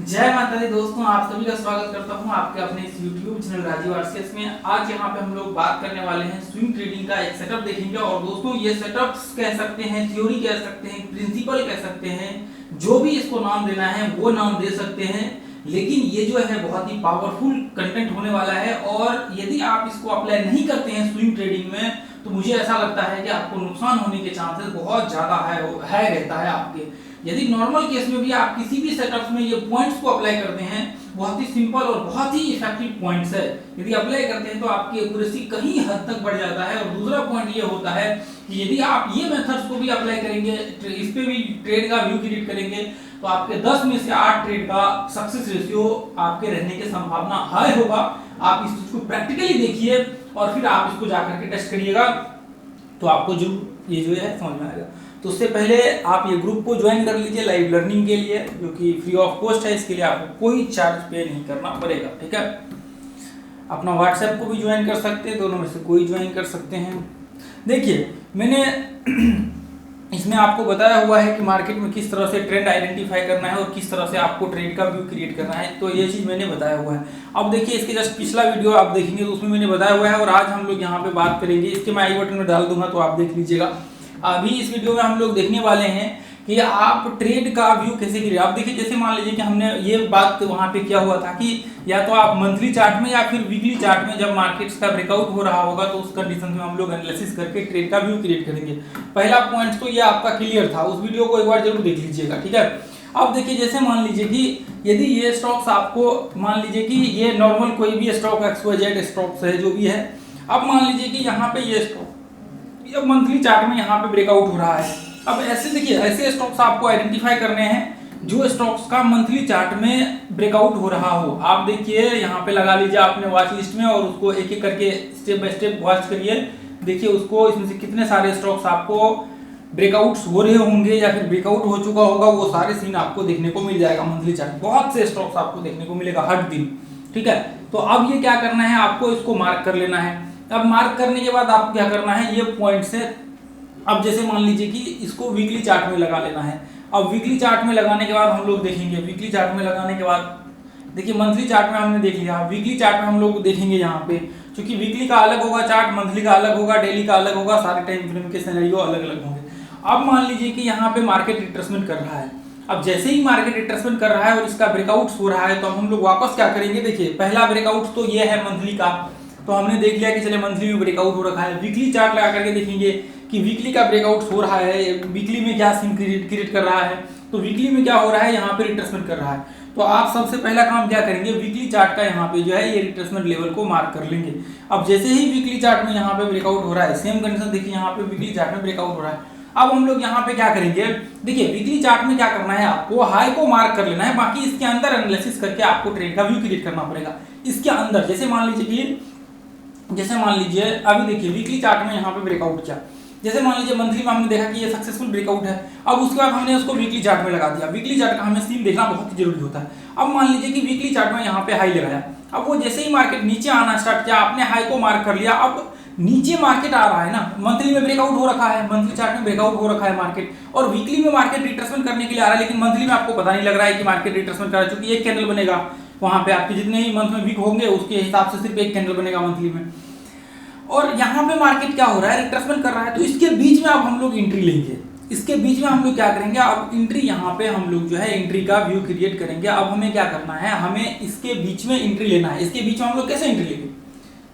जय माता दी दोस्तों, आप सभी का स्वागत करता हूं आपके अपने इस YouTube चैनल राजीव आरसीएस में। आज यहां पे हम लोग बात करने वाले हैं स्विंग ट्रेडिंग का एक सेटअप देखेंगे। और दोस्तों ये सेटअप्स कह सकते हैं, थ्योरी कह सकते हैं, प्रिंसिपल कह सकते हैं, जो भी इसको नाम देना है वो नाम दे सकते हैं। लेकिन ये जो है बहुत ही पावरफुल कंटेंट होने वाला है और यदि आप इसको अप्लाई नहीं करते हैं स्विंग ट्रेडिंग में तो मुझे ऐसा लगता है कि आपको नुकसान होने के चांसेस बहुत ज्यादा है रहता है आपके। यदि नॉर्मल केस में भी आप किसी भी सेटअप्स में ये पॉइंट्स को अप्लाई करते हैं, बहुत ही सिंपल और बहुत ही इफेक्टिव पॉइंट्स है, यदि अप्लाई करते हैं तो आपकी एक्यूरेसी कहीं हद तक बढ़ जाता है। और दूसरा पॉइंट ये होता है कि यदि आप ये मेथड्स को भी अप्लाई करेंगे, इस पे भी ट्रेड का व्यू क्रिएट करेंगे, तो आपके 10 में से 8 ट्रेड का सक्सेस रेशियो आपके रहने की संभावना हाई होगा। आप इस चीज को प्रैक्टिकली देखिए और फिर आप इसको जाकर के टेस्ट करिएगा तो आपको जो ये जो है समझ में आएगा। तो उससे पहले आप ये ग्रुप को ज्वाइन कर लीजिए लाइव लर्निंग के लिए, जो कि फ्री ऑफ कॉस्ट है। इसके लिए आपको कोई चार्ज पे नहीं करना पड़ेगा, ठीक है। अपना व्हाट्सएप को भी ज्वाइन कर सकते हैं, दोनों में से कोई ज्वाइन कर सकते हैं। देखिए मैंने इसमें आपको बताया हुआ है कि मार्केट में किस तरह से ट्रेंड आइडेंटिफाई करना है और किस तरह से आपको ट्रेड का व्यू क्रिएट करना है, तो ये चीज मैंने बताया हुआ है। अब देखिए इसके जस्ट पिछला वीडियो आप देखेंगे तो उसमें मैंने बताया हुआ है और आज हम लोग यहाँ पे बात करेंगे। इसके मैं आई बटन में डाल दूंगा तो आप देख लीजिएगा। अभी इस वीडियो में हम लोग देखने वाले हैं कि आप ट्रेड का व्यू कैसे करिए। आप देखिए जैसे मान लीजिए कि हमने ये बात वहां पे किया हुआ था कि या तो आप मंथली चार्ट में या फिर वीकली चार्ट में जब मार्केट्स का ब्रेकआउट हो रहा होगा तो उस कंडीशन में हम लोग एनालिसिस करके ट्रेड का व्यू क्रिएट करेंगे। पहला पॉइंट तो ये आपका क्लियर था, उस वीडियो को एक बार जरूर देख लीजिएगा, ठीक है। अब देखिए जैसे मान लीजिए कि यदि ये स्टॉक्स आपको मान लीजिए कि ये नॉर्मल कोई भी स्टॉक XYZ स्टॉक्स है जो भी है, अब मान लीजिए कि यहाँ पे ये स्टॉक अब मंथली चार्ट में यहाँ पे ब्रेकआउट हो रहा है। अब ऐसे देखिए ऐसे स्टॉक्स आपको आइडेंटिफाई करने हैं जो स्टॉक्स का मंथली चार्ट में ब्रेकआउट हो रहा हो। आप देखिए यहाँ पे लगा लीजिए आपने वॉच लिस्ट में और उसको एक एक करके स्टेप बाय स्टेप वॉच करिए। देखिए उसको इसमें से कितने सारे स्टॉक्स आपको ब्रेकआउट्स हो रहे होंगे या फिर ब्रेकआउट हो चुका होगा, वो सारे सीन आपको देखने को मिल जाएगा। मंथली चार्ट बहुत से स्टॉक्स आपको देखने को मिलेगा हर दिन, ठीक है। तो अब ये क्या करना है, आपको इसको मार्क कर लेना है। अब मार्क करने के बाद आपको क्या करना है, ये पॉइंट से अब जैसे मान लीजिए कि इसको वीकली चार्ट में लगा लेना है। अब वीकली चार्ट में लगाने के बाद हम लोग देखेंगे, वीकली चार्ट में लगाने के बाद देखिए मंथली चार्ट में हमने देख लिया, वीकली चार्ट में हम लोग देखेंगे यहाँ पे, क्योंकि वीकली का अलग होगा चार्ट, मंथली का अलग होगा, डेली का अलग होगा, सारे टाइम फ्रेम के सिनेरियो अलग अलग होंगे। अब मान लीजिए कि यहाँ पे मार्केट रिट्रेसमेंट कर रहा है। अब जैसे ही मार्केट रिट्रेसमेंट कर रहा है और इसका ब्रेकआउट हो रहा है तो हम लोग वापस क्या करेंगे, देखिए पहला ब्रेकआउट तो ये है मंथली का, तो हमने देख लिया कि चले मंथली में ब्रेकआउट हो रखा है। वीकली चार्ट लगा करके देखेंगे कि वीकली का ब्रेकआउट हो रहा है, वीकली में क्या सीन क्रिएट कर रहा है, तो वीकली में क्या हो रहा है, यहाँ पे रिट्रेसमेंट कर रहा है। तो आप सबसे पहला काम क्या करेंगे, वीकली चार्ट का यहाँ पे जो है ये रिट्रेसमेंट लेवल को मार्क कर लेंगे। अब जैसे ही वीकली चार्ट में यहाँ पे ब्रेकआउट हो रहा है, सेम कंडीशन देखिए यहाँ पे वीकली चार्ट में ब्रेकआउट हो रहा है। अब हम लोग यहाँ पे क्या करेंगे, देखिए वीकली चार्ट में क्या करना है, आपको हाई को मार्क कर लेना है, बाकी इसके अंदर एनालिसिस करके आपको ट्रेड का व्यू क्रिएट करना पड़ेगा। इसके अंदर जैसे मान लीजिए अभी देखिए वीकली चार्ट में यहाँ पे ब्रेकआउट किया, जैसे मान लीजिए मंथली में हमने देखा कि ये सक्सेसफुल ब्रेकआउट है। अब उसके बाद हमने उसको वीकली चार्ट में लगा दिया। वीकली चार्ट का हमें सीन देखना बहुत ही जरूरी होता है। अब मान लीजिए कि वीकली चार्ट में यहाँ पे हाई लगाया, अब वो जैसे ही मार्केट नीचे आना स्टार्ट किया, आपने हाई को मार्क कर लिया, अब नीचे मार्केट आ रहा है ना, मंथली में ब्रेकआउट हो रखा है, मंथली चार्ट में ब्रेकआउट हो रखा है मार्केट, और वीकली में मार्केट रिट्रेसमेंट करने के लिए आ रहा है, लेकिन मंथली में आपको पता नहीं लग रहा है कि मार्केट रिट्रेसमेंट कर रहा है, क्योंकि एक कैंडल बनेगा वहां पे, आपके जितने ही मंथ में वीक होंगे उसके हिसाब से सिर्फ एक कैंडल बनेगा मंथली में। और यहाँ पे मार्केट क्या हो रहा है, रिट्रेसमेंट कर रहा है, तो इसके बीच में अब हम लोग एंट्री लेंगे। इसके बीच में हम लोग क्या करेंगे, अब एंट्री यहाँ पे हम लोग जो है एंट्री का व्यू क्रिएट करेंगे। अब हमें क्या करना है, हमें इसके बीच में एंट्री लेना है। इसके बीच में हम लोग कैसे एंट्री लेंगे,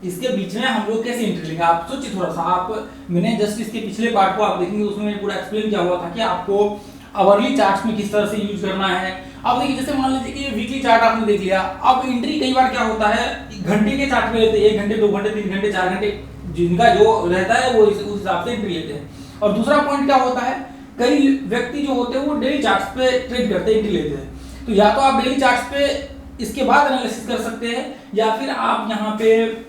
इसके बीच में हम लोग कैसे एंट्री लेंगे, आप सोचिए थोड़ा सा। आप मैंने जस्ट इसके पिछले पार्ट को आप देखेंगे, उसमें मैंने पूरा एक्सप्लेन किया हुआ था कि आपको आवरली चार्ट्स में किस तरह से यूज करना है। अब देखिए जैसे मान लीजिए कि वीकली चार्ट आपने देख लिया, अब एंट्री कई बार क्या होता है, घंटे के चार्ट में लेते हैं, 1 घंटे 2 घंटे 3 घंटे 4 घंटे जिनका जो रहता है वो उस हिसाब से एंट्री लेते हैं। और दूसरा पॉइंट क्या होता है, कई व्यक्ति जो होते हैं वो डेली चार्ट्स पे ट्रेड करते हैं, एंट्री लेते हैं। तो या तो आप डेली चार्ट्स पे इसके बाद एनालिसिस कर सकते हैं, या फिर आप यहाँ पे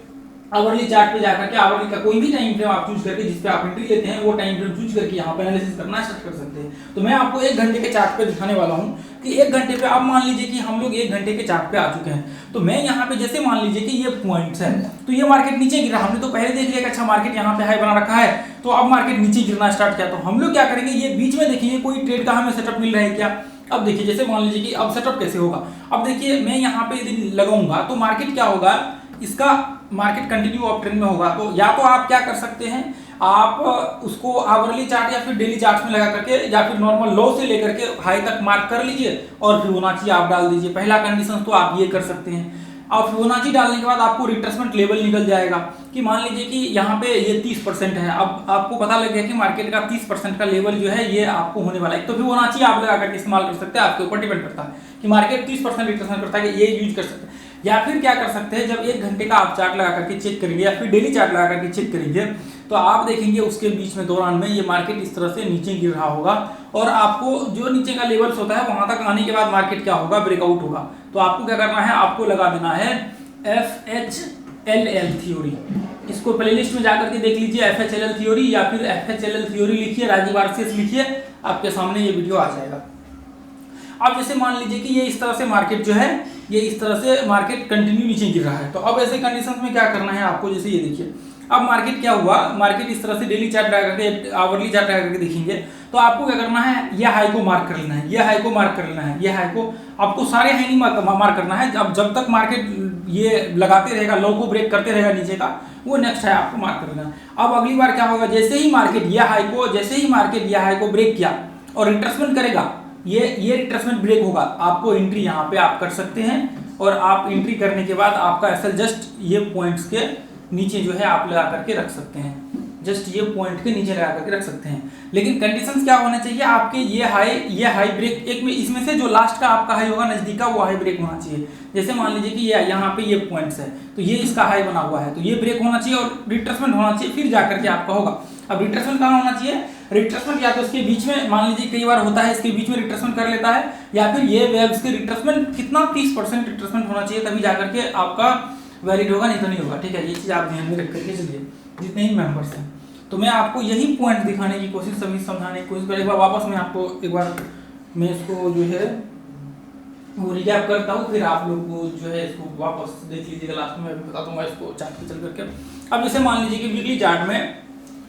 आवरली चार्ट पे जाकर के आवरली का कोई भी टाइम फ्रेम आप चूज करके जिस पे आप एंट्री लेते हैं वो टाइम फ्रेम चूज करके यहाँ पे एनालिसिस करना स्टार्ट कर सकते हैं। तो मैं आपको 1 घंटे के चार्ट पे दिखाने वाला हूँ कि 1 घंटे पे आप मान लीजिए कि हम लोग 1 घंटे के चार्ट पे आ चुके हैं। तो मैं यहाँ पे जैसे मान लीजिए कि ये पॉइंट्स है, तो ये मार्केट नीचे गिरा, हमने तो पहले देख लिया कि अच्छा मार्केट यहाँ पे हाई बना रखा है, तो अब मार्केट नीचे गिरना स्टार्ट किया। तो हम लोग क्या करेंगे, ये बीच में देखेंगे कोई ट्रेड का हमें सेटअप मिल रहा है क्या, अब देखिए जैसे मान लीजिए कि अब सेटअप कैसे होगा। अब देखिए मैं यहाँ पे यदि लगाऊंगा तो मार्केट क्या होगा, इसका मार्केट कंटिन्यू अप ट्रेंड में होगा। तो या तो आप क्या कर सकते हैं, आप उसको आवरली चार्ट या फिर डेली चार्ट में लगा करके या फिर नॉर्मल लो से लेकर के हाई तक मार्क कर लीजिए और फिबोनाची आप डाल दीजिए। पहला कंडीशन तो आप ये कर सकते हैं। अब फिबोनाची डालने के बाद आपको रिट्रेसमेंट लेवल निकल जाएगा कि मान लीजिए कि यहाँ पे ये 30% है। अब आपको पता लग गया कि मार्केट का 30% का लेवल जो है ये आपको होने वाला है। तो फिबोनाची आप लगा करके इस्तेमाल कर सकते हैं, आपके ऊपर डिपेंड करता है कि मार्केट 30% रिट्रेसमेंट करता है कि ये यूज कर सकते हैं। या फिर क्या कर सकते हैं, जब 1 घंटे का आप चार्ट लगा करके चेक करेंगे या फिर डेली चार्ट लगा करके चेक करेंगे तो आप देखेंगे उसके बीच में दौरान में ये मार्केट इस तरह से नीचे गिर रहा होगा और आपको जो नीचे का लेवल्स होता है वहां तक आने के बाद मार्केट क्या होगा, ब्रेकआउट होगा। तो आपको क्या करना है, आपको लगा देना है FHLL थ्योरी। इसको प्लेलिस्ट में जाकर के देख लीजिए, FHLL थ्योरी या फिर FHLL थ्योरी लिखिए, राजीव आरसीएस लिखिए, आपके सामने ये वीडियो आ जाएगा। अब जैसे मान लीजिए कि ये इस तरह से मार्केट जो है ये इस तरह से मार्केट कंटिन्यू नीचे गिर रहा है। तो अब ऐसे कंडीशंस में क्या करना है आपको, जैसे ये देखिए अब मार्केट क्या हुआ, मार्केट इस तरह से डेली चार्ट लगा करके आवरली चार्ट लगा करके देखेंगे तो आपको क्या करना है, ये हाई को मार्क कर लेना है, ये हाई को मार्क कर लेना है, ये हाई को आपको सारे हाई नहीं मार्क करना है। जब तक मार्केट ये लगाते रहेगा, लो को ब्रेक करते रहेगा नीचे का, वो नेक्स्ट हाई आपको मार्क कर लेना है। अब अगली बार क्या होगा, जैसे ही मार्केट ये हाई को ब्रेक किया और रिट्रेसमेंट करेगा, ये रिट्रेसमेंट ब्रेक होगा, आपको एंट्री यहाँ पे आप कर सकते हैं और आप एंट्री करने के बाद आपका एसएल जस्ट ये पॉइंट्स के नीचे जो है आप लगा करके रख सकते हैं, जस्ट ये पॉइंट के नीचे लगा करके रख सकते हैं। लेकिन कंडीशंस क्या होने चाहिए आपके, ये हाई ब्रेक, एक में इसमें से जो लास्ट का आपका हाई होगा नजदीक का वो हाई ब्रेक होना चाहिए। जैसे मान लीजिए कि ये यहाँ पे ये पॉइंट्स है तो ये इसका हाई बना हुआ है, तो ये ब्रेक होना चाहिए और रिट्रेसमेंट होना चाहिए, फिर जाकर के आपका होगा। अब रिट्रेसमेंट कहाँ होना चाहिए, रिट्रेसमेंट या तो इसके बीच में, मान लीजिए कई बार होता है इसके बीच में रिट्रेसमेंट कर लेता है, या फिर ये वेव्स के रिट्रेसमेंट कितना 30% रिट्रेसमेंट होना चाहिए, तभी जाकर के आपका वैलिड होगा, नहीं तो नहीं होगा। ठीक है, ये चीज आप ध्यान में रख करके चलिए जितने ही मेंबर्स हैं। तो मैं आपको यही पॉइंट दिखाने की कोशिश, सभी समझाने की कोशिश, एक बार वापस मैं आपको एक बार मैं इसको जो है वो रिकैप करता हूँ, फिर आप लोग को जो है इसको वापस देख लीजिएगा, लास्ट में बताता हूँ इसको चार्ट पे चल करके। अब जैसे मान लीजिए कि वीकली चार्ट में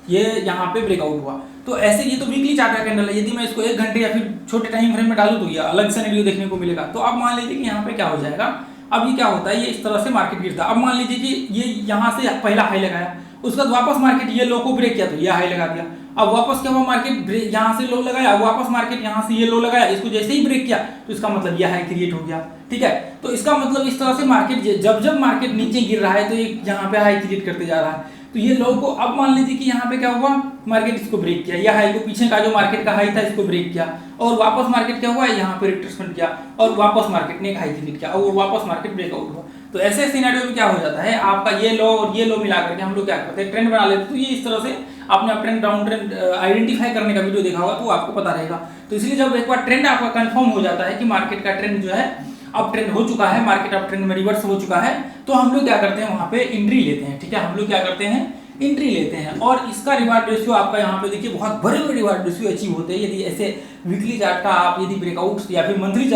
ये यहाँ पे ब्रेकआउट हुआ, तो ऐसे ये तो वीकली चार्ट का कैंडल है, यदि मैं इसको 1 घंटे या फिर छोटे टाइम फ्रेम में डालूं तो ये अलग से वीडियो देखने को मिलेगा। तो अब मान लीजिए कि यहाँ पे क्या हो जाएगा, अब ये क्या होता है, ये इस तरह से मार्केट गिरता है। अब मान लीजिए कि ये यहाँ से पहला हाई लगाया, उसके बाद वापस मार्केट ये लो को ब्रेक किया तो ये हाई लगा दिया। अब वापस क्या हुआ, मार्केट यहाँ से लो लगाया, वापस मार्केट यहाँ से ये लो लगाया, इसको जैसे ही ब्रेक किया तो इसका मतलब यह हाई क्रिएट हो गया। ठीक है, तो इसका मतलब इस तरह से मार्केट जब मार्केट नीचे गिर रहा है तो ये यहाँ पे हाई क्रिएट करते जा रहा है। तो ये लो को, अब मान लीजिए कि यहाँ पे क्या हुआ, मार्केट इसको ब्रेक किया, यह हाई को, पीछे का जो मार्केट का हाई था इसको ब्रेक किया और वापस मार्केट क्या हुआ, यहाँ पे रिट्रेसमेंट किया और वापस मार्केट ने एक हाई क्रिएट किया और वापस मार्केट ब्रेकआउट हुआ। तो ऐसे सिनेरियो में क्या हो जाता है, आपका ये लो और ये लो मिला करके हम लोग क्या करते हैं, ट्रेंड बना लेते हैं। तो ये इस तरह से आपने up trend down trend identify करने का वीडियो देखा होगा तो आपको पता रहेगा। तो इसलिए जब एक बार ट्रेंड आपका कंफर्म हो जाता है कि मार्केट का ट्रेंड जो है अप ट्रेंड हो चुका है, मार्केट अप ट्रेंड में रिवर्स हो चुका है, तो हम लोग क्या करते हैं, वहां पे एंट्री लेते हैं। ठीक है, हम लोग क्या करते हैं, एंट्री लेते हैं और इसका रिवार्ड रेशियो आपका यहाँ पे देखिए बहुत बड़े बड़े रिवार्ड रेशियो अचीव होते हैं। यदि ऐसे वीकली चार्ट का आप यदि ब्रेकआउट्स या फिर मंथली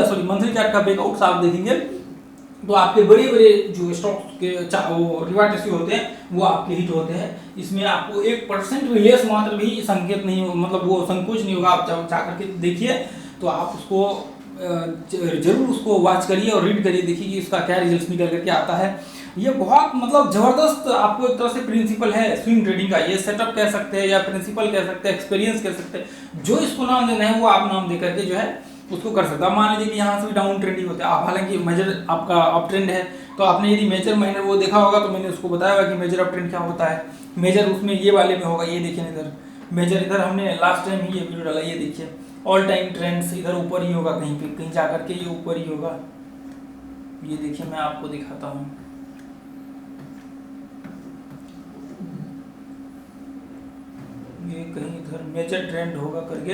चार्ट का ब्रेकआउट्स आप देखेंगे तो आपके बड़े बड़े जो स्टॉक्स के रिवार्ड रेशियो होते हैं वो आपके हिट होते हैं। इसमें आपको 1% भी लेस मात्र भी संकेत नहीं, मतलब वो संकोच नहीं होगा। आप जब जाकर के देखिए तो आप उसको जरूर उसको वॉच करिए और रीड करिए, देखिए कि उसका क्या रिजल्ट निकल करके आता है। ये बहुत मतलब जबरदस्त आपको एक तरह से प्रिंसिपल है स्विंग ट्रेडिंग का, ये सेटअप कह सकते हैं या प्रिंसिपल कह सकते हैं, एक्सपीरियंस कह सकते हैं, जो इसको नाम देना है वो आप नाम दे करके जो है उसको कर सकते हैं। मान लीजिए कि यहाँ से भी डाउन ट्रेंडिंग होता है, हालांकि मेजर आपका अप ट्रेंड है, तो आपने यदि मेजर माइनर वो देखा होगा तो मैंने उसको बताया होगा कि मेजर अप ट्रेंड क्या होता है। मेजर उसमें ये वाले में होगा, ये देखिए इधर मेजर, इधर हमने लास्ट टाइम ही ये वीडियो डाला, ये देखिए ऑल टाइम ट्रेंड्स इधर ऊपर ही होगा, कहीं पे कहीं जाकर के ये ऊपर ही होगा। ये देखिए मैं आपको दिखाता हूँ, ये कहीं इधर मेजर ट्रेंड होगा करके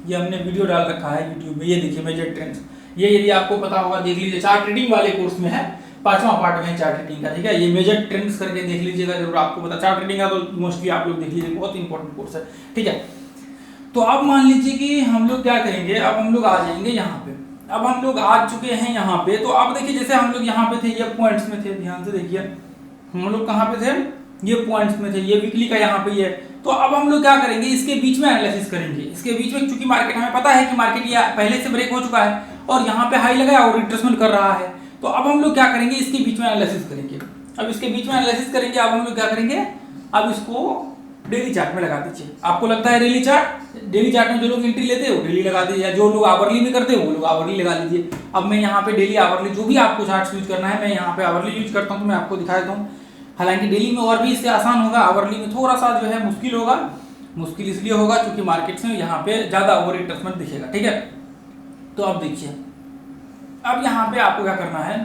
ये हमने वीडियो डाल रखा है यूट्यूब में। ये देखिए मेजर ट्रेंड्स, ये यदि आपको पता होगा देख लीजिए, चार्ट ट्रेडिंग वाले कोर्स में है, 5वां पार्ट में चार्ट ट्रेडिंग का। ठीक है, ये मेजर ट्रेंड्स करके देख लीजिएगा जरूर, आपको पता चार्ट ट्रेडिंग का तो मोस्टली आप लोग देख लीजिए, बहुत इंपॉर्टेंट कोर्स है। ठीक है, तो अब मान लीजिए कि हम लोग क्या करेंगे, अब हम लोग आ जाएंगे यहाँ पे। अब हम लोग आ चुके हैं यहाँ पे, तो अब देखिए जैसे हम लोग यहाँ पे थे, ये पॉइंट्स में थे, ध्यान से देखिए हम लोग कहाँ पे थे, ये पॉइंट्स में थे, ये वीकली का यहाँ पे ये, तो अब हम लोग क्या करेंगे, इसके बीच में एनालिसिस करेंगे। इसके बीच में चूंकि मार्केट, हमें पता है कि मार्केट ये पहले से ब्रेक हो चुका है और यहाँ पे हाई लगाया और रिट्रेसमेंट कर रहा है, तो अब हम लोग क्या करेंगे, इसके बीच में एनालिसिस करेंगे। अब इसके बीच में एनालिसिस करेंगे, अब हम लोग क्या करेंगे, अब इसको डेली चार्ट में लगा दीजिए। आपको लगता है डेली चार्ट में जो लोग एंट्री लेते हैं वो डेली लगा दीजिए, या जो लोग आवरली में करते हैं वो लोग आवरली लगा लीजिए। अब मैं यहाँ पे डेली आवरली जो भी आपको चार्ट यूज करना है, मैं यहाँ पे आवरली यूज करता हूँ, तो मैं आपको दिखा देता हूँ। हालांकि डेली में और भी इससे आसान होगा, आवरली में थोड़ा सा जो है मुश्किल होगा। मुश्किल इसलिए होगा क्योंकि मार्केट में यहाँ पे ज्यादा ओवर रिट्रेसमेंट दिखेगा, ठीक है। तो अब देखिए, अब यहाँ पे आपको क्या करना है,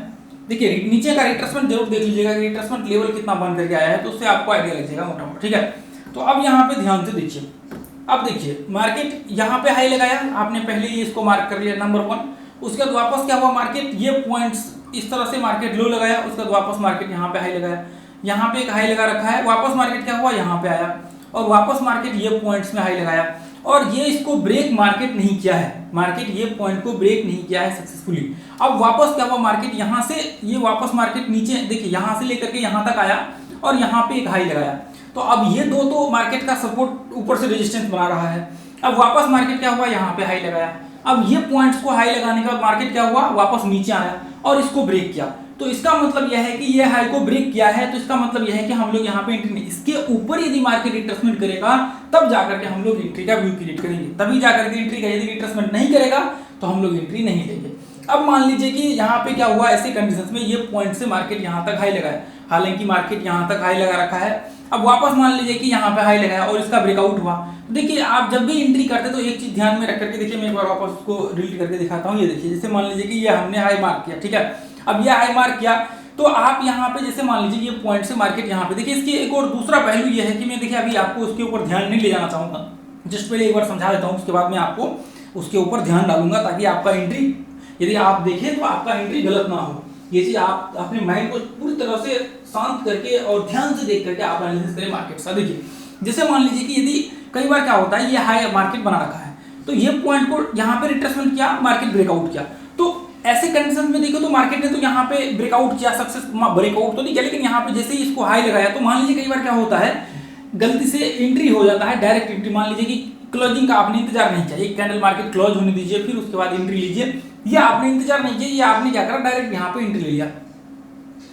देखिए नीचे का रिट्रेसमेंट जरूर देख लीजिएगा कि रिट्रेसमेंट लेवल कितना बन करके आया है, तो उससे आपको आइडिया लग जाएगा मोटा मोटा, ठीक है। तो अब यहाँ पे ध्यान से देखिए, अब देखिए मार्केट यहाँ पे हाई लगाया, आपने पहले ही इसको मार्क कर लिया नंबर 1। उसके बाद वापस क्या हुआ, मार्केट ये पॉइंट्स इस तरह से मार्केट लो लगाया, उसके बाद वापस मार्केट यहाँ पे हाई लगाया, यहाँ पे एक हाई लगा रखा है, वापस मार्केट क्या हुआ, यहाँ पे आया और वापस मार्केट ये पॉइंट्स में हाई लगाया और ये इसको ब्रेक मार्केट नहीं किया है, मार्केट ये पॉइंट को ब्रेक नहीं किया है सक्सेसफुली। अब वापस क्या हुआ, मार्केट यहाँ से ये वापस मार्केट नीचे, देखिए यहाँ से लेकर के यहाँ तक आया और यहाँ पे एक हाई लगाया, तो अब ये दो तो मार्केट का सपोर्ट ऊपर से रेजिस्टेंस बना रहा है। अब वापस मार्केट क्या हुआ, यहाँ पे हाई लगाया, अब ये पॉइंट्स को हाई लगाने के बाद मार्केट क्या हुआ, वापस नीचे आया और इसको ब्रेक किया। तो इसका मतलब यह है कि ये हाई को ब्रेक किया है, तो इसका मतलब यह है कि हम लोग यहाँ पे एंट्री नहीं, इसके ऊपर यदि मार्केट रिट्रेसमेंट करेगा तब जाकर के हम लोग एंट्री का व्यू क्रिएट करेंगे, तभी जाकर के एंट्री का, यदि रिट्रेसमेंट नहीं करेगा तो हम लोग एंट्री नहीं लेंगे। अब मान लीजिए कि यहाँ पे क्या हुआ, ऐसे कंडीशंस में ये पॉइंट से मार्केट यहाँ तक हाई लगाया, हालांकि मार्केट यहाँ तक हाई लगा रखा है, अब वापस मान लीजिए कि यहाँ पे हाई लगाया और इसका ब्रेकआउट हुआ। देखिए आप जब भी एंट्री करते तो एक चीज ध्यान में रख करके देखिए, मैं एक बार वापस उसको डिलीट करके दिखाता हूँ। ये देखिए, जैसे मान लीजिए कि ये हमने हाई मार्क किया, ठीक है, अब ये हाई मार्क किया तो आप यहाँ पे जैसे मान लीजिए ये पॉइंट से मार्केट यहाँ पे, देखिए इसकी एक और दूसरा पहलू ये है कि मैं देखिए अभी आपको उसके ऊपर ध्यान नहीं ले जाना चाहूंगा, जस्ट पहले एक बार समझा देता हूँ, उसके बाद मैं आपको उसके ऊपर ध्यान डालूंगा ताकि आपका एंट्री, यदि आप देखें तो आपका एंट्री गलत ना हो। ये चीज आप अपने माइंड को पूरी तरह से शांत करके और ध्यान से देख करके आप एनालिसिस करें मार्केट का। देखिए जैसे मान लीजिए कि यदि कई बार क्या होता है, ये हाई मार्केट बना रखा है तो ये पॉइंट को यहाँ पे रिट्रेसमेंट किया, मार्केट ब्रेकआउट किया, तो ऐसे कंडीशन में देखो तो मार्केट ने तो यहाँ पे ब्रेकआउट किया, सक्सेस ब्रेकआउट तो नहीं किया, लेकिन यहाँ पे जैसे ही इसको हाई लगाया तो मान लीजिए कई बार क्या होता है, गलती से एंट्री हो जाता है, डायरेक्ट एंट्री। मान लीजिए कि क्लोजिंग का आपने इंतजार नहीं किया, एक कैंडल मार्केट क्लोज होने दीजिए, फिर उसके बाद एंट्री लीजिए, ये आपने इंतजार नहीं किया, ये आपने क्या करा, डायरेक्ट यहाँ पे एंट्री ले लिया।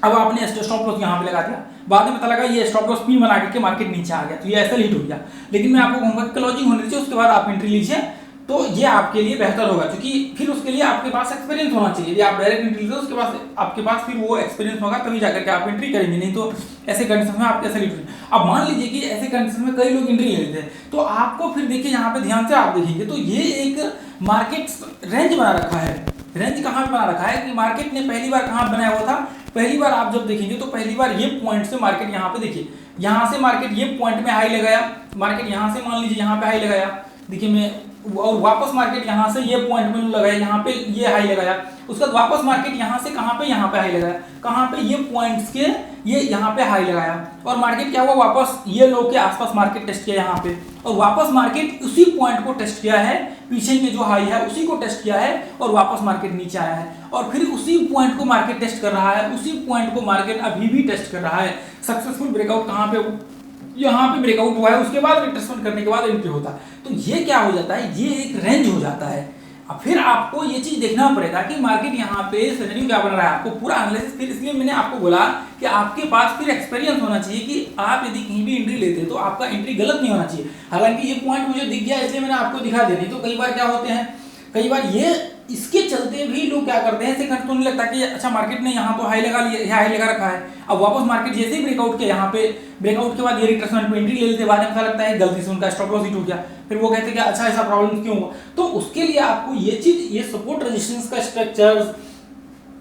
अब आपने स्टॉप लॉस यहाँ पे लगा दिया, बाद में पता लगा ये स्टॉप लॉस पी बना करके मार्केट नीचे आ गया, तो ये ऐसा हिट हो गया। लेकिन मैं आपको कहूंगा क्लोजिंग होने दीजिए, उसके बाद आप एंट्री लीजिए, तो ये आपके लिए बेहतर होगा, क्योंकि फिर उसके लिए आपके पास एक्सपीरियंस होना चाहिए। यदि आप डायरेक्ट एंट्री लीजिए उसके पास आपके पास फिर वो एक्सपीरियंस होगा, तभी जाकर के आप एंट्री करेंगे, नहीं तो ऐसे कंडीशन में आप कैसे एंट्री। अब मान लीजिए कि ऐसे कंडीशन में कई लोग एंट्री ले लेते हैं, तो आपको फिर देखिए यहाँ पे ध्यान से आप देखेंगे तो ये एक मार्केट रेंज बना रखा है। रेंज कहाँ पे बना रखा है कि मार्केट ने पहली बार कहाँ बनाया हुआ था, पहली बार आप जब देखेंगे तो पहली बार ये पॉइंट से मार्केट यहाँ पे, देखिए यहाँ से मार्केट ये पॉइंट में हाई लगाया, मार्केट यहाँ से मान लीजिए यहाँ पे हाई लगाया, देखिए मैं, और वापस मार्केट यहाँ से ये पॉइंट में लगाया, यहाँ पे ये हाई लगाया, उसके बाद वापस मार्केट यहाँ से कहाँ पे हाई लगाया, कहाँ पे, ये पॉइंट्स के ये यहाँ पे हाई लगाया, और मार्केट क्या हुआ, वापस ये लो के आसपास मार्केट टेस्ट किया यहाँ पे, और वापस मार्केट उसी पॉइंट को टेस्ट किया है, पीछे के जो हाई है उसी को टेस्ट किया है, और वापस मार्केट नीचे आया है, और फिर उसी पॉइंट को मार्केट टेस्ट कर रहा है, उसी पॉइंट को मार्केट अभी भी टेस्ट कर रहा है। सक्सेसफुल ब्रेकआउट कहाँ पे, यहाँ पे ब्रेकआउट हुआ है, उसके बाद रिट्रेसमेंट करने के बाद एंट्री होता है, तो ये क्या हो जाता है, ये एक रेंज हो जाता है। अब फिर आपको ये चीज देखना पड़ेगा कि मार्केट यहाँ पे सिनेरियो क्या बन रहा है, आपको पूरा एनालिसिस, फिर इसलिए मैंने आपको बोला कि आपके पास फिर एक्सपीरियंस होना चाहिए कि आप यदि कहीं भी एंट्री लेते हैं तो आपका एंट्री गलत नहीं होना चाहिए। हालांकि ये पॉइंट मुझे दिख गया इसलिए मैंने आपको दिखा दिया, नहीं तो कई बार क्या होते हैं, कई बार ये इसके चलते भी लोग क्या करते हैं, ऐसे तो नहीं लगता कि अच्छा मार्केट ने यहाँ तो हाई लगा लिया, हाई लगा रखा है, अब वापस मार्केट जैसे ही ब्रेकआउट किया, यहाँ पे ब्रेकआउट के बाद ये रिट्रेसमेंट में एंट्री ले लेते, बाद में पता लगता है गलती से उनका स्टॉप लॉस हिट हो गया, फिर वो कहते हैं कि अच्छा ऐसा प्रॉब्लम क्यों हुआ। तो उसके लिए आपको ये चीज, ये सपोर्ट रेजिस्टेंस का स्ट्रक्चर,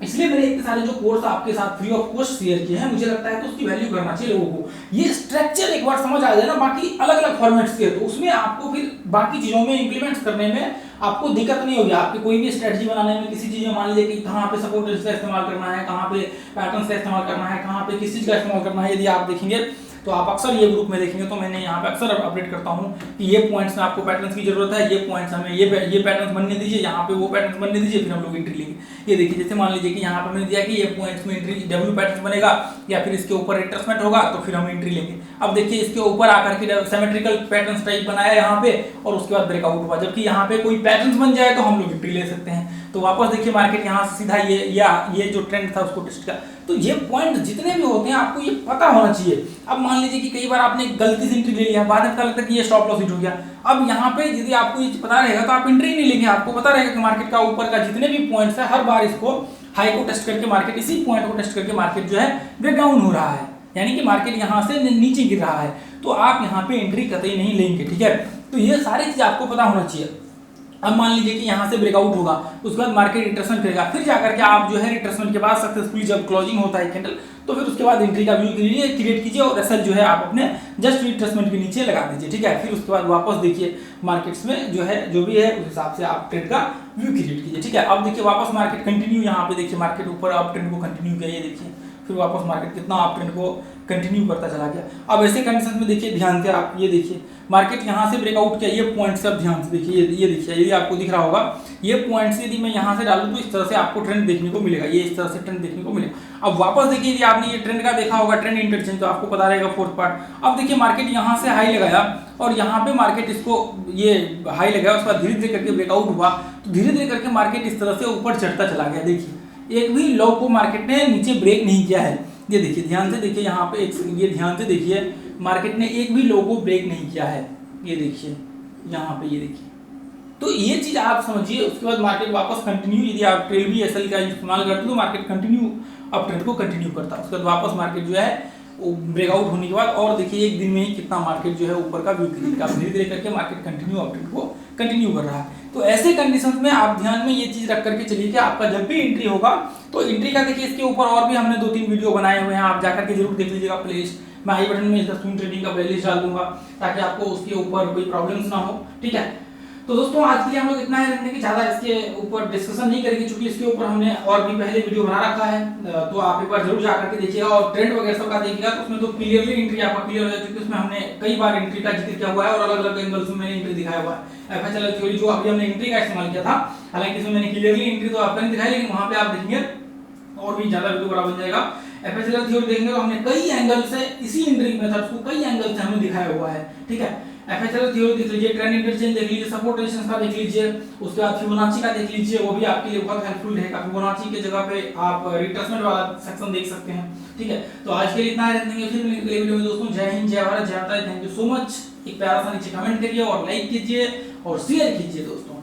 इसलिए मैंने इतने सारे जो कोर्स आपके साथ फ्री ऑफ कॉस्ट शेयर किए हैं, मुझे लगता है कि उसकी वैल्यू करना चाहिए लोगों को। ये स्ट्रक्चर एक बार समझ आ जाए ना, बाकी अलग अलग फॉर्मेट्स के, तो उसमें आपको फिर बाकी चीजों में इंप्लीमेंट करने में आपको दिक्कत नहीं होगी। आपकी कोई भी स्ट्रेटजी बनाने में, किसी चीज में मान लीजिए कि कहाँ पे सपोर्ट का इस्तेमाल करना है, कहाँ पे पैटर्न्स का इस्तेमाल करना है, कहाँ पे किस चीज का इस्तेमाल करना है, यदि आप देखेंगे तो आप अक्सर ये ग्रुप में देखेंगे, तो मैंने यहाँ पे अक्सर अपडेट करता हूँ कि ये पॉइंट्स में आपको पैटर्न्स की जरूरत है, ये पॉइंट्स हमें ये पैटर्न्स बनने दीजिए, यहाँ पे वो पैटर्न्स बनने दीजिए, फिर हम लोग एंट्री लेंगे। ये देखिए, जैसे मान लीजिए कि यहाँ पर मैंने दिया कि ये पॉइंट्स में एंट्री डब्ल्यू पैटर्न बनेगा या फिर इसके ऊपर रिट्रेसमेंट होगा, तो फिर हम एंट्री लेंगे। अब देखिए, इसके ऊपर आकर के सिमेट्रिकल पैटर्न्स टाइप बनाया यहाँ पे और उसके बाद ब्रेकआउट हुआ, जबकि यहाँ पे कोई पैटर्न्स बन जाए तो हम लोग एंट्री ले सकते हैं। तो वापस देखिए, मार्केट यहाँ से सीधा ये जो ट्रेंड था उसको टेस्ट किया। तो ये पॉइंट जितने भी होते हैं आपको ये पता होना चाहिए। अब मान लीजिए कि कई बार आपने गलती से एंट्री ले लिया, बाद में पता लगता है कि ये स्टॉप लॉस हिट हो गया। अब यहाँ पे यदि आपको ये पता रहेगा तो आप एंट्री नहीं लेंगे, आपको पता रहेगा कि मार्केट का ऊपर का जितने भी पॉइंट्स है हर बार इसको हाई को टेस्ट करके मार्केट इसी पॉइंट को टेस्ट करके मार्केट जो है ब्रेकडाउन हो रहा है, यानी कि मार्केट यहाँ से नीचे गिर रहा है, तो आप यहाँ पे एंट्री कतई नहीं लेंगे। ठीक है, तो ये सारी चीज आपको पता होना चाहिए। अब मान लीजिए कि यहाँ से ब्रेकआउट होगा, उसके बाद मार्केट रिट्रेसमेंट करेगा, फिर जाकर के आप जो है रिट्रेसमेंट के बाद सक्सेसफुली जब क्लोजिंग होता है कैंडल, तो फिर उसके बाद एंट्री का व्यू क्रिएट कीजिए और एसएल जो है आप अपने जस्ट रिट्रेसमेंट के नीचे लगा दीजिए। ठीक है, फिर उसके बाद वापस देखिए मार्केट्स में जो है जो भी है उस हिसाब से आप ट्रेड का व्यू क्रिएट कीजिए। ठीक है, अब देखिए वापस मार्केट कंटिन्यू, यहाँ पे देखिए मार्केट ऊपर अप ट्रेंड को कंटिन्यू किया, ये देखिए फिर वापस मार्केट कितना अप ट्रेंड को कंटिन्यू करता चला गया। अब ऐसे कंडीशन में देखिए ध्यान से आप ये देखिए मार्केट यहाँ से ब्रेकआउट किया, ये पॉइंट्स अब ध्यान से देखिए, ये देखिए यदि आपको दिख रहा होगा ये पॉइंट्स यदि मैं यहाँ से डालूं तो इस तरह से आपको ट्रेंड देखने को मिलेगा, ये इस तरह से ट्रेंड देखने को मिलेगा। अब वापस देखिए, यदि आपने ये ट्रेंड का देखा होगा, ट्रेंड इंटरचेंज, तो आपको पता रहेगा फोर्थ पार्ट। अब देखिए मार्केट यहाँ से हाई लगाया और यहाँ पे मार्केट इसको ये हाई लगाया, उसके बाद धीरे धीरे करके ब्रेकआउट हुआ, तो धीरे धीरे करके मार्केट इस तरह से ऊपर चढ़ता चला गया। देखिए एक भी लो को मार्केट ने नीचे ब्रेक नहीं किया है, ये देखिए ध्यान से देखिए, यहाँ पे ये ध्यान से देखिए मार्केट ने एक भी लो को ब्रेक नहीं किया है, ये देखिए यहाँ पे, ये देखिए। तो ये चीज आप समझिए। उसके बाद मार्केट वापस कंटिन्यू, यदि आप ट्रेड भी एसएल का इस्तेमाल करते हो तो मार्केट कंटिन्यू अप ट्रेंड को कंटिन्यू करता है। उसके बाद वापस मार्केट जो है ब्रेकआउट होने के बाद और देखिए एक दिन में ही कितना मार्केट जो है ऊपर का व्यू क्रिएट कर, धीरे धीरे करके मार्केट कंटिन्यू अप ट्रेंड को कंटिन्यू कर रहा है। तो ऐसे कंडीशंस में आप ध्यान में ये चीज रख करके चलिए कि आपका जब भी एंट्री होगा तो एंट्री का देखिए इसके ऊपर और भी हमने 2-3 वीडियो बनाए हुए हैं, आप जाकर के जरूर देख लीजिएगा प्लेलिस्ट। मैं आई बटन में इसका स्विंग ट्रेडिंग का प्लेलिस्ट डाल दूंगा ताकि आपको उसके ऊपर कोई प्रॉब्लम्स ना हो। ठीक है, तो दोस्तों आज के लिए हम लोग इतना ही रखने की, ज्यादा इसके ऊपर डिस्कशन नहीं करेंगे क्योंकि इसके ऊपर हमने और भी पहले वीडियो बना रखा है, तो आप एक बार जरूर जाकर के देखिएगा और ट्रेंड वगैरह सब का देखिएगा, तो उसमें तो क्लियरली एंट्री आपका क्लियर हो जाएगी, क्योंकि उसमें हमने कई बार एंट्री का जिक्र किया हुआ है और अलग अलग एंगल्स में मैंने एंट्री दिखाया हुआ है। एफएचएल थ्योरी जो अभी हमने एंट्री का इस्तेमाल किया था, हालांकि इसमें मैंने क्लियरली एंट्री तो आपको नहीं दिखाई, लेकिन वहां पे आप देखेंगे और भी ज्यादा वीडियो बड़ा बन जाएगा। एफएचएल थ्योरी देखेंगे तो हमने कई एंगल से इसी एंट्री मेथड्स को कई एंगल से हमने दिखाया हुआ है। ठीक है, एफएचएल थ्योरी देख लीजिए, ट्रेंड इंटरचेंज देख लीजिए, सपोर्ट रेजिस्टेंस का देख लीजिए, उसके बाद फिबोनाची का देख लीजिए, वो भी आपके लिए बहुत हेल्पफुल रहेगा। फिबोनाची के जगह पे आप रिट्रेसमेंट वाला सेक्शन देख सकते हैं। ठीक है, तो आज के लिए इतना ही रखेंगे, फिर मिलेंगे अगले वीडियो में दोस्तों। जय हिंद, जय भारत, जय माता दी। Thank you so much. एक प्यारा सा नीचे कमेंट करिए और लाइक कीजिए और शेयर कीजिए दोस्तों।